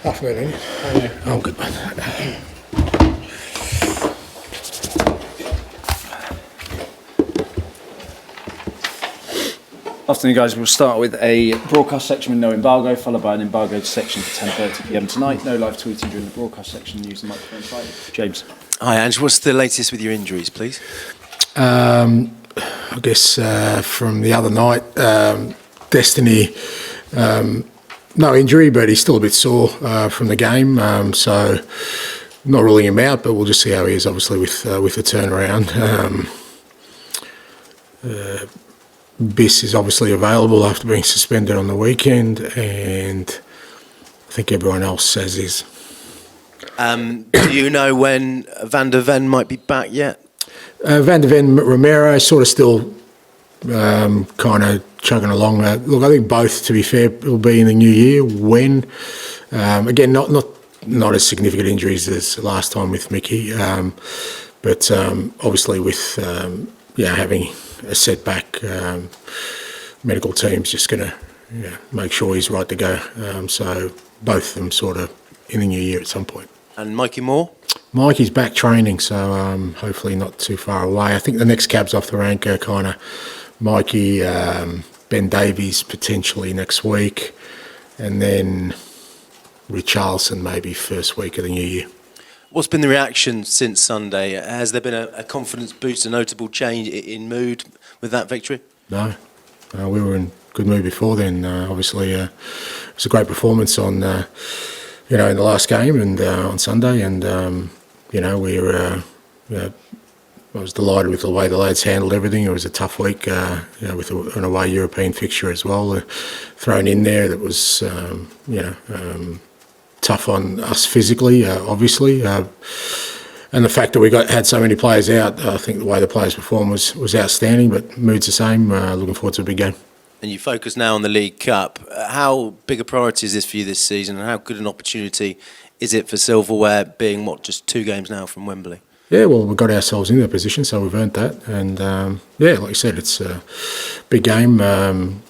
Afternoon. I'm good, man. Afternoon, guys. We'll start with a broadcast section with no embargo, followed by an embargoed section for 10:30 p.m. tonight. No live tweeting during the broadcast section. Use the microphone side. James. Hi, Ange. What's the latest with your injuries, please? I guess from the other night, Destiny, no injury, but he's still a bit sore from the game. So not ruling him out, but we'll just see how he is, obviously, with the turnaround. Biss is obviously available after being suspended on the weekend, and I think everyone else says is. Do you know when Van der Ven might be back yet? Van der Ven, Romero, sort of still kind of chugging along. Look, I think both, to be fair, will be in the new year. When, again, not as significant injuries as last time with Mickey, but obviously with having a setback, medical team's just going to make sure he's right to go. So both of them sort of in the new year at some point. And Mikey Moore? Mikey's back training, so hopefully not too far away. I think the next cab's off the rank are kind of Mikey, Ben Davies potentially next week, and then Richarlison maybe first week of the new year. What's been the reaction since Sunday? Has there been a confidence boost, a notable change in mood with that victory? No, we were in good mood before then. Obviously, it was a great performance on, in the last game and on Sunday, and I was delighted with the way the lads handled everything. It was a tough week, with an away European fixture as well thrown in there. That was, tough on us physically, obviously, and the fact that we had so many players out. I think the way the players performed was outstanding. But mood's the same. Looking forward to a big game. And you focus now on the League Cup. How big a priority is this for you this season, and how good an opportunity is it for silverware, being just 2 games now from Wembley? Yeah, well, we got ourselves in that position, so we've earned that. And like you said, it's a big game,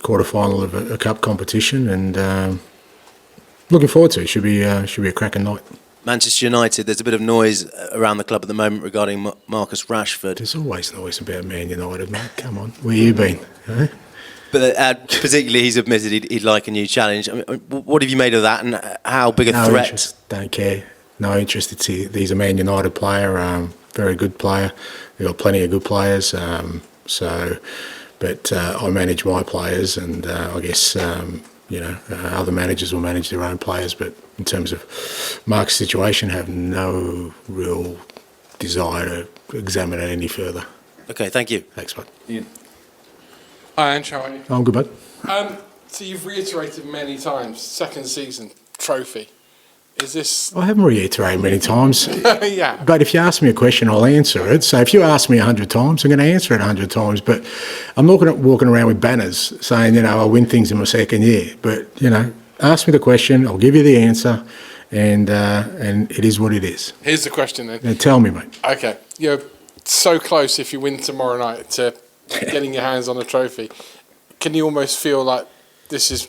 quarter-final of a cup competition, and looking forward to it. Should be a cracking night. Manchester United, there's a bit of noise around the club at the moment regarding Marcus Rashford. There's always noise about Man United, mate. Come on, where you been? Eh? But particularly, he's admitted he'd like a new challenge. I mean, what have you made of that, and how big a threat? Interest, don't care. No interest. He's a Man United player, very good player. They've got plenty of good players. But I manage my players, and I guess other managers will manage their own players. But in terms of Mark's situation, have no real desire to examine it any further. Okay, thank you. Thanks, bud. Ian. Hi, Ange, how are you? I'm good, bud. So you've reiterated many times, second season, trophy. Is this... I haven't reiterated many times. Yeah. But if you ask me a question, I'll answer it. So if you ask me 100 times, I'm going to answer it 100 times. But I'm not going to walking around with banners saying, I'll win things in my second year. But, ask me the question, I'll give you the answer, and it is what it is. Here's the question then. Now tell me, mate. Okay. You're so close if you win tomorrow night to getting your hands on a trophy. Can you almost feel like this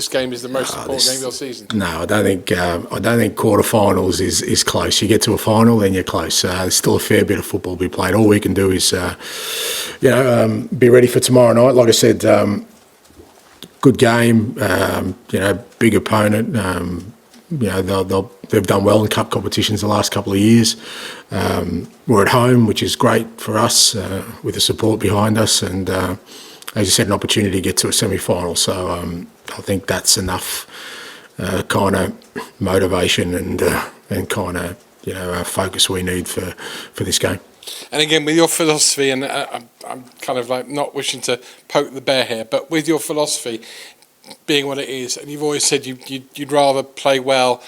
game is the most important game of your season? No, I don't think quarterfinals is close. You get to a final, then you're close. There's still a fair bit of football to be played. All we can do is, be ready for tomorrow night. Like I said, good game. Big opponent. They've done well in cup competitions the last couple of years. We're at home, which is great for us with the support behind us, and as you said, an opportunity to get to a semi-final. So I think that's enough kind of motivation and kind of focus we need for this game. And again, with your philosophy, and I'm kind of like not wishing to poke the bear here, but with your philosophy being what it is, and you've always said you'd rather play well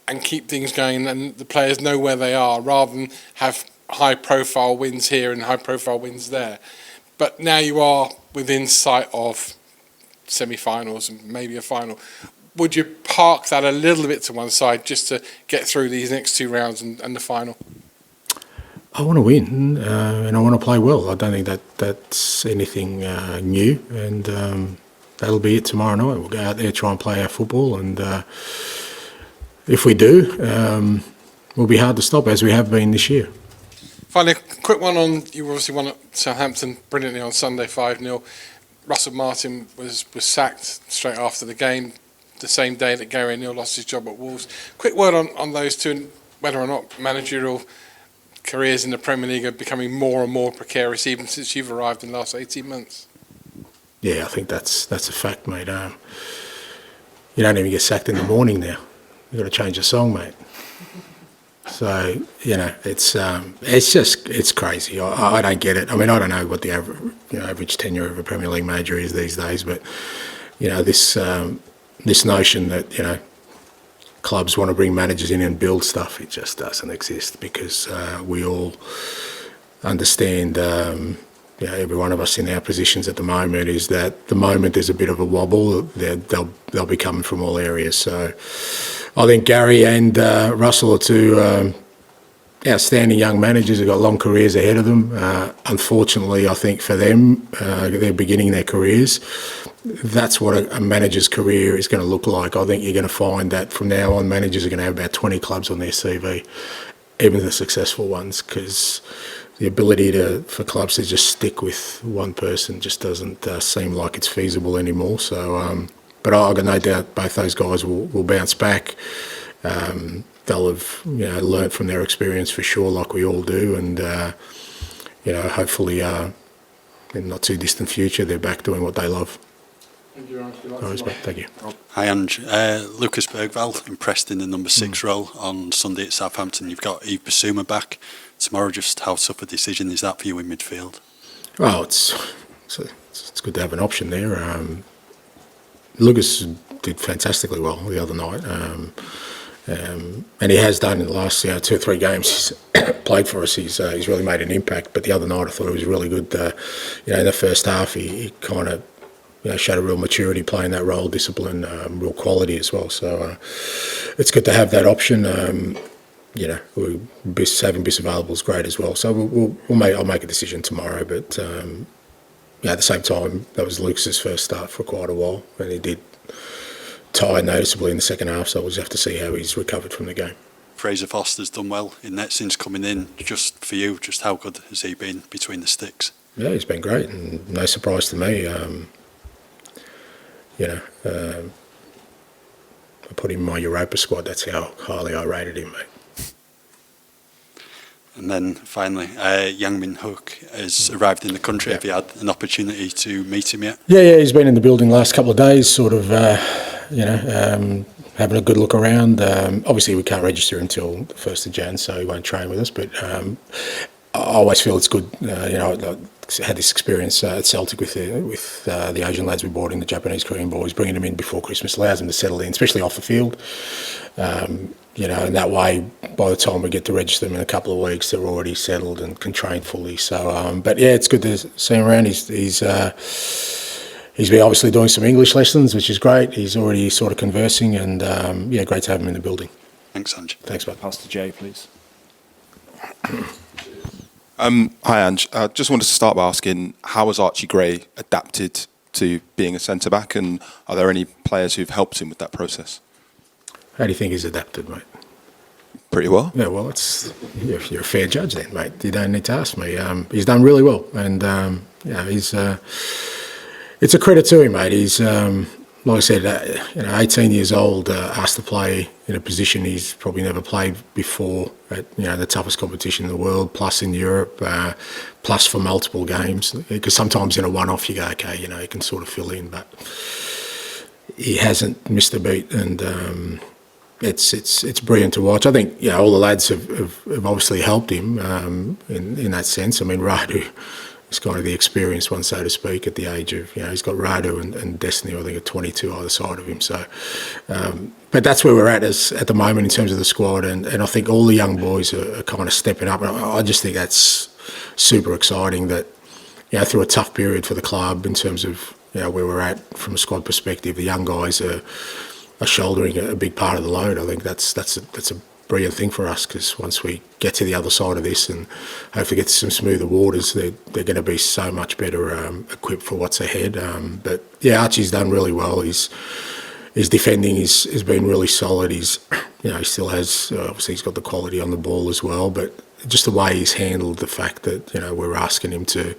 and keep things going and the players know where they are rather than have high-profile wins here and high-profile wins there. But now you are within sight of semi-finals and maybe a final. Would you park that a little bit to one side just to get through these next 2 rounds and the final? I want to win and I want to play well. I don't think that's anything new, and that'll be it tomorrow night. We'll go out there, try and play our football, and if we do, we'll be hard to stop, as we have been this year. Finally, a quick one on, you obviously won at Southampton brilliantly on Sunday, 5-0. Russell Martin was sacked straight after the game, the same day that Gary O'Neill lost his job at Wolves. Quick word on those two, and whether or not managerial careers in the Premier League are becoming more and more precarious, even since you've arrived in the last 18 months. Yeah, I think that's a fact, mate. You don't even get sacked in the morning now. You've got to change the song, mate. So, you know, it's crazy. I don't get it. I mean, I don't know what the average tenure of a Premier League manager is these days, but, you know, this notion that, you know, clubs want to bring managers in and build stuff, it just doesn't exist, because we all understand, you know, every one of us in our positions at the moment, is that the moment there's a bit of a wobble, they'll be coming from all areas. So I think Gary and Russell are two outstanding young managers who've got long careers ahead of them. Unfortunately, I think for them, they're beginning their careers. That's what a manager's career is going to look like. I think you're going to find that from now on, managers are going to have about 20 clubs on their CV, even the successful ones, because the ability for clubs to just stick with one person just doesn't seem like it's feasible anymore. So, but I've got no doubt both those guys will bounce back. They'll have, you know, learnt from their experience for sure, like we all do, and you know, hopefully in the not too distant future, they're back doing what they love. Thank you very much. No respect. Thank you. Hi, Ange. Lucas Bergvall impressed in the number 6 role on Sunday at Southampton. You've got Yves Bissouma back tomorrow. Just how tough a decision is that for you in midfield? Well, it's good to have an option there. Lucas did fantastically well the other night, and he has done in the last 2 or 3 games he's played for us. He's really made an impact. But the other night I thought he was really good. You know, in the first half he kind of, you know, showed a real maturity playing that role, discipline, real quality as well. So it's good to have that option. You know, having Biss available is great as well. So I'll make a decision tomorrow. But yeah, at the same time, that was Lucas's first start for quite a while, and he did tire noticeably in the second half. So we'll just have to see how he's recovered from the game. Fraser Foster's done well in net since coming in. Just for you, just how good has he been between the sticks? Yeah, he's been great, and no surprise to me. You know, I put him in my Europa squad. That's how highly I rated him, mate. And then finally, Yang Min Hook has arrived in the country. Yeah. Have you had an opportunity to meet him yet? Yeah, he's been in the building the last couple of days, sort of, you know, having a good look around. Obviously, we can't register until the 1st of Jan, so he won't train with us. But I always feel it's good. You know, I had this experience at Celtic with the Asian lads we brought in, the Japanese Korean boys, bringing them in before Christmas allows them to settle in, especially off the field. You know, and that way, by the time we get to register them in a couple of weeks, they're already settled and can train fully. So, but yeah, it's good to see him around. He's been obviously doing some English lessons, which is great. He's already sort of conversing, and yeah, great to have him in the building. Thanks, Ange. Thanks, bud. Pass to Jay, please. Hi, Ange. I just wanted to start by asking, how has Archie Gray adapted to being a centre-back, and are there any players who've helped him with that process? How do you think he's adapted, mate? Pretty well. Yeah, well, you're a fair judge then, mate. You don't need to ask me. He's done really well, and yeah, it's a credit to him, mate. He's like I said, you know, 18 years old, asked to play in a position he's probably never played before at, you know, the toughest competition in the world, plus in Europe, plus for multiple games. Because sometimes in a one-off you go, okay, you know, you can sort of fill in, but he hasn't missed a beat, and it's brilliant to watch. I think, you know, all the lads have obviously helped him in that sense. I mean, Radu is kind of the experienced one, so to speak, at the age of, you know, he's got Radu and Destiny, I think, at 22 either side of him. So, but that's where we're at the moment in terms of the squad, and I think all the young boys are kind of stepping up, and I just think that's super exciting that, you know, through a tough period for the club in terms of, you know, where we're at from a squad perspective, the young guys are shouldering a big part of the load. I think that's a brilliant thing for us, because once we get to the other side of this and hopefully get to some smoother waters, they're going to be so much better equipped for what's ahead. But yeah, Archie's done really well. His defending has been really solid. He's, you he still has, obviously he's got the quality on the ball as well, but just the way he's handled the fact that, we're asking him to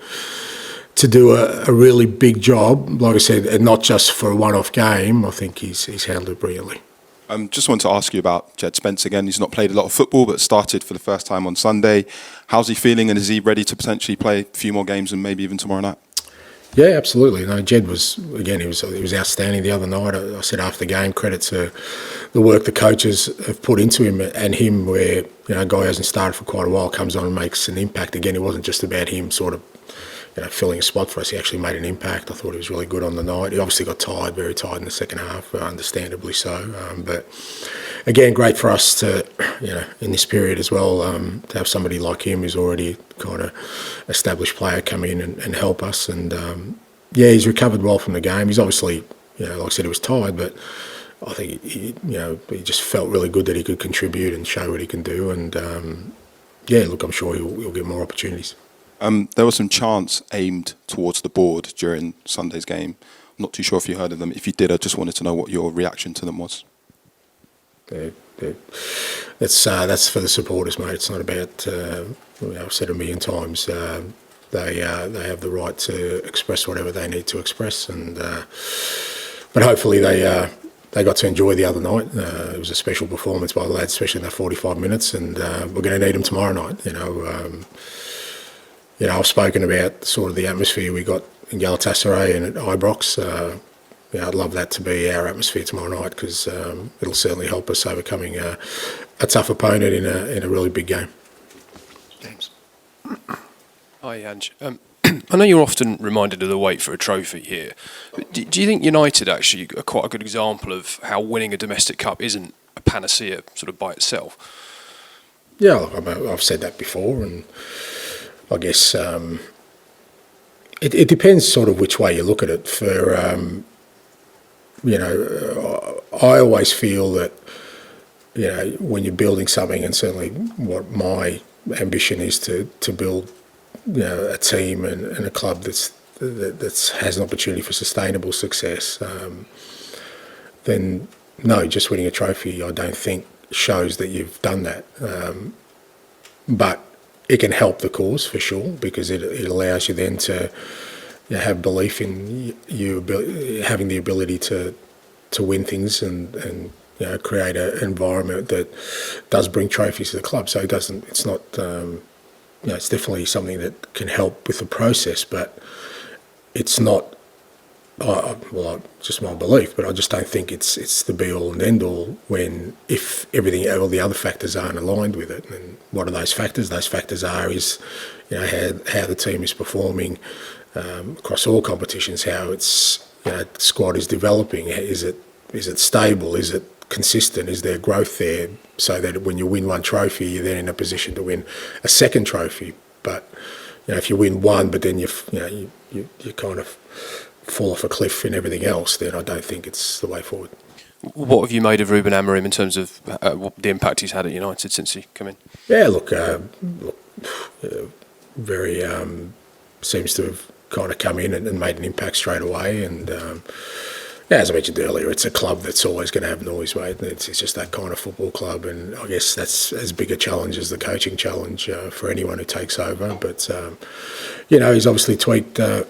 do a really big job, like I said, and not just for a one-off game, I think he's handled it brilliantly. Just wanted to ask you about Jed Spence again. He's not played a lot of football, but started for the first time on Sunday. How's he feeling, and is he ready to potentially play a few more games and maybe even tomorrow night? Yeah, absolutely. No, Jed was, again, he was outstanding the other night. I said after the game, credit to the work the coaches have put into him and him, where, a guy who hasn't started for quite a while comes on and makes an impact. Again, it wasn't just about him sort of, filling a spot for us. He actually made an impact. I thought he was really good on the night. He obviously got tired, very tired in the second half, understandably so. But again, great for us to, in this period as well, to have somebody like him who's already kind of established player come in and help us. And he's recovered well from the game. He's obviously, like I said, he was tired, but I think he just felt really good that he could contribute and show what he can do. And look, I'm sure he'll get more opportunities. There were some chants aimed towards the board during Sunday's game. I'm not too sure if you heard of them. If you did, I just wanted to know what your reaction to them was. That's for the supporters, mate. It's not about. I've said it a million times. They have the right to express whatever they need to express, and but hopefully they got to enjoy the other night. It was a special performance by the lads, especially in that 45 minutes, and we're going to need them tomorrow night. I've spoken about sort of the atmosphere we got in Galatasaray and at Ibrox. I'd love that to be our atmosphere tomorrow night, because it'll certainly help us overcoming a tough opponent in a really big game. James. Hi, Ange. I know you're often reminded of the wait for a trophy here. But do you think United actually are quite a good example of how winning a domestic cup isn't a panacea sort of by itself? Yeah, I've said that before, and I guess it depends sort of which way you look at it. I always feel that, when you're building something, and certainly what my ambition is to build, a team and a club that has an opportunity for sustainable success, then no, just winning a trophy I don't think shows that you've done that. But it can help the cause for sure, because it allows you then to have belief in you having the ability to win things and create an environment that does bring trophies to the club. So it's not it's definitely something that can help with the process, but it's not. Just my belief, but I just don't think it's the be all and end all if all the other factors aren't aligned with it. And what are those factors? Those factors are how the team is performing across all competitions, how its squad is developing. Is it stable? Is it consistent? Is there growth there? So that when you win one trophy, you're then in a position to win a second trophy. But if you win one, but then you kind of fall off a cliff in everything else, then I don't think it's the way forward. What have you made of Ruben Amorim in terms of the impact he's had at United since he came in? Yeah, very seems to have kind of come in and made an impact straight away. And as I mentioned earlier, it's a club that's always going to have noise, mate. It's just that kind of football club, and I guess that's as big a challenge as the coaching challenge for anyone who takes over. But he's obviously tweaked the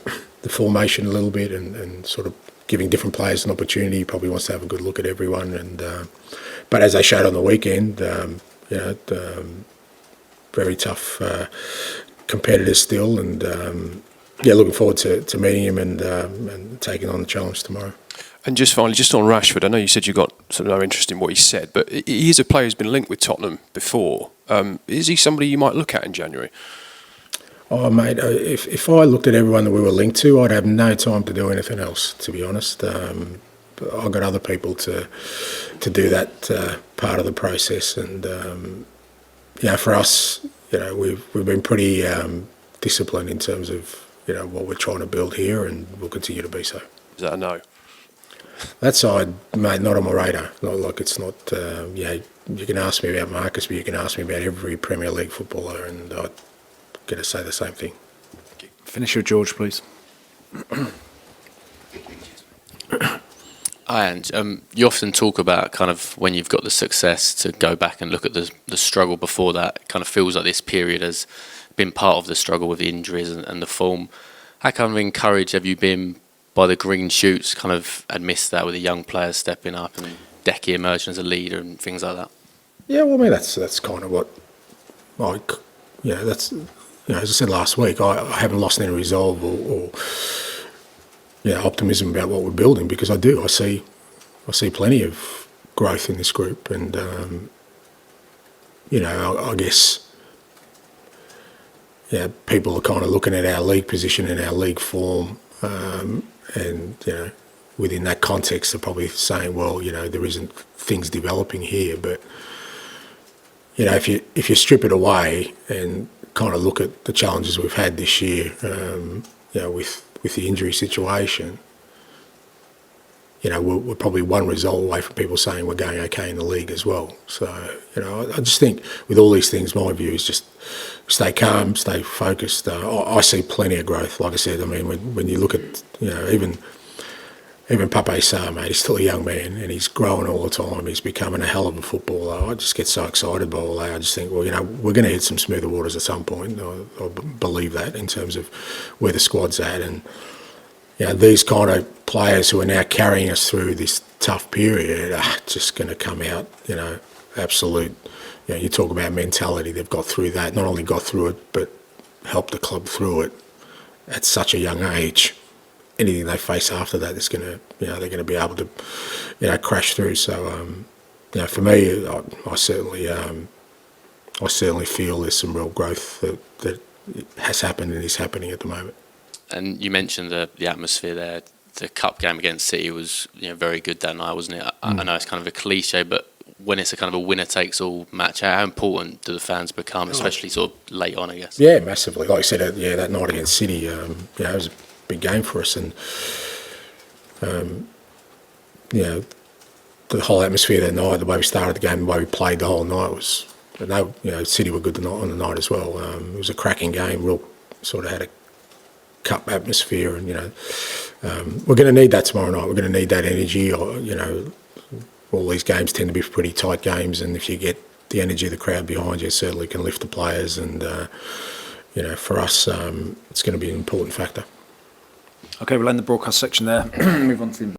formation a little bit and sort of giving different players an opportunity. He probably wants to have a good look at everyone. And but as they showed on the weekend, very tough competitors still. And looking forward to meeting him and taking on the challenge tomorrow. And just finally, just on Rashford, I know you said you got sort of no interest in what he said, but he is a player who's been linked with Tottenham before. Is he somebody you might look at in January? Oh, mate, if I looked at everyone that we were linked to, I'd have no time to do anything else, to be honest. I've got other people to do that part of the process. And, for us, we've been pretty disciplined in terms of, what we're trying to build here, and we'll continue to be so. Is that a no? That side, mate, not on my radar. It's not, you can ask me about Marcus, but you can ask me about every Premier League footballer, and I'd going to say the same thing. Finish with George, please. Hi, Ange. You often talk about kind of when you've got the success to go back and look at the struggle before that. It kind of feels like this period has been part of the struggle with the injuries and the form. How kind of encouraged have you been by the green shoots kind of amidst that with the young players stepping up and Decky emerging as a leader and things like that? Yeah, well, I mean, that's kind of what, that's, as I said last week, I haven't lost any resolve or optimism about what we're building, because I do. I see plenty of growth in this group, and I guess people are kind of looking at our league position and our league form, and within that context, they're probably saying, well, there isn't things developing here, but if you strip it away and kind of look at the challenges we've had this year, with the injury situation, we're probably one result away from people saying we're going okay in the league as well. So, I just think with all these things, my view is just stay calm, stay focused. I see plenty of growth. Like I said, I mean, when you look at, even Pape Sarr, mate, he's still a young man and he's growing all the time. He's becoming a hell of a footballer. I just get so excited by all that. I just think, well, we're going to hit some smoother waters at some point. I believe that in terms of where the squad's at. And, these kind of players who are now carrying us through this tough period are just going to come out, absolute. You talk about mentality. They've got through that, not only got through it, but helped the club through it at such a young age. Anything they face after that is going to, they're going to be able to, crash through. So, for me, I certainly feel there's some real growth that has happened and is happening at the moment. And you mentioned the atmosphere there. The cup game against City was very good that night, wasn't it? I know it's kind of a cliche, but when it's a kind of a winner-takes-all match, how important do the fans become, especially sort of late on, I guess? Yeah, massively. Like I said, that night against City, it was a big game for us, and the whole atmosphere that night, the way we started the game, the way we played the whole night was. City were good on the night as well. It was a cracking game. Real sort of had a cup atmosphere, and we're going to need that tomorrow night. We're going to need that energy. All these games tend to be pretty tight games, and if you get the energy of the crowd behind you, it certainly can lift the players. And for us, it's going to be an important factor. Okay, we'll end the broadcast section there. Move on to the